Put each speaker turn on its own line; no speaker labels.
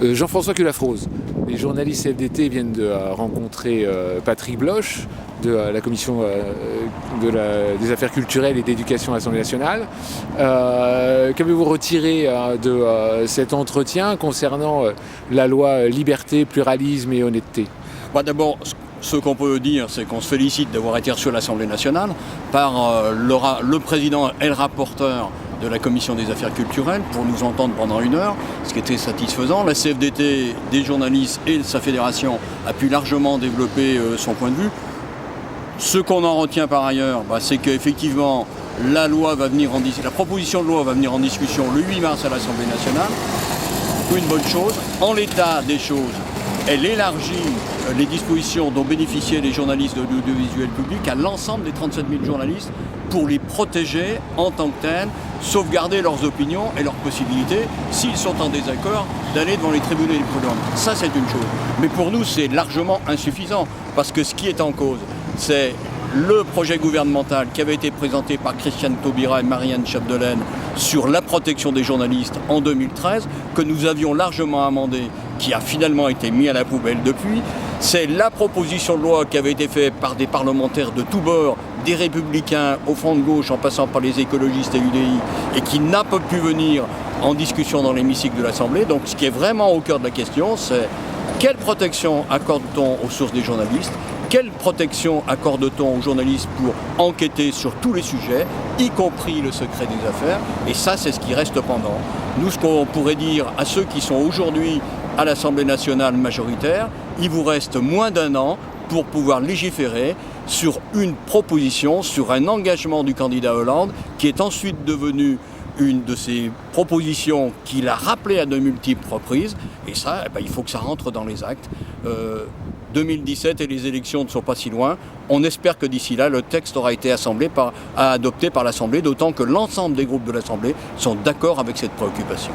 Jean-François Culafrose. Les journalistes CFDT viennent de rencontrer Patrick Bloch de la commission des affaires culturelles et d'éducation à l'Assemblée nationale. Qu'avez-vous retiré de cet entretien concernant la loi liberté, pluralisme et honnêteté ?
D'abord, ce qu'on peut dire, c'est qu'on se félicite d'avoir été reçu à l'Assemblée nationale par le président et le rapporteur de la commission des affaires culturelles pour nous entendre pendant 1 heure, ce qui était satisfaisant. La CFDT, des journalistes et sa fédération a pu largement développer son point de vue. Ce qu'on en retient par ailleurs, c'est qu'effectivement la proposition de loi va venir en discussion le 8 mars à l'Assemblée nationale. Une bonne chose. En l'état des choses, elle élargit les dispositions dont bénéficiaient les journalistes de l'audiovisuel public à l'ensemble des 37 000 journalistes pour les protéger en tant que tels, sauvegarder leurs opinions et leurs possibilités, s'ils sont en désaccord, d'aller devant les tribunaux et les prud'hommes. Ça, c'est une chose. Mais pour nous, c'est largement insuffisant, parce que ce qui est en cause, c'est le projet gouvernemental qui avait été présenté par Christiane Taubira et Marianne Chapdelaine sur la protection des journalistes en 2013, que nous avions largement amendé, qui a finalement été mis à la poubelle depuis. C'est la proposition de loi qui avait été faite par des parlementaires de tous bords, des républicains au front de gauche en passant par les écologistes et l'UDI, et qui n'a pas pu venir en discussion dans l'hémicycle de l'Assemblée. Donc ce qui est vraiment au cœur de la question, c'est quelle protection accorde-t-on aux sources des journalistes ? Quelle protection accorde-t-on aux journalistes pour enquêter sur tous les sujets, y compris le secret des affaires ? Et ça, c'est ce qui reste pendant. Nous, ce qu'on pourrait dire à ceux qui sont aujourd'hui à l'Assemblée nationale majoritaire, il vous reste moins d'1 an pour pouvoir légiférer sur une proposition, sur un engagement du candidat Hollande, qui est ensuite devenu une de ces propositions qu'il a rappelées à de multiples reprises. Et ça, il faut que ça rentre dans les actes. 2017 et les élections ne sont pas si loin. On espère que d'ici là, le texte aura été adopté par l'Assemblée, d'autant que l'ensemble des groupes de l'Assemblée sont d'accord avec cette préoccupation.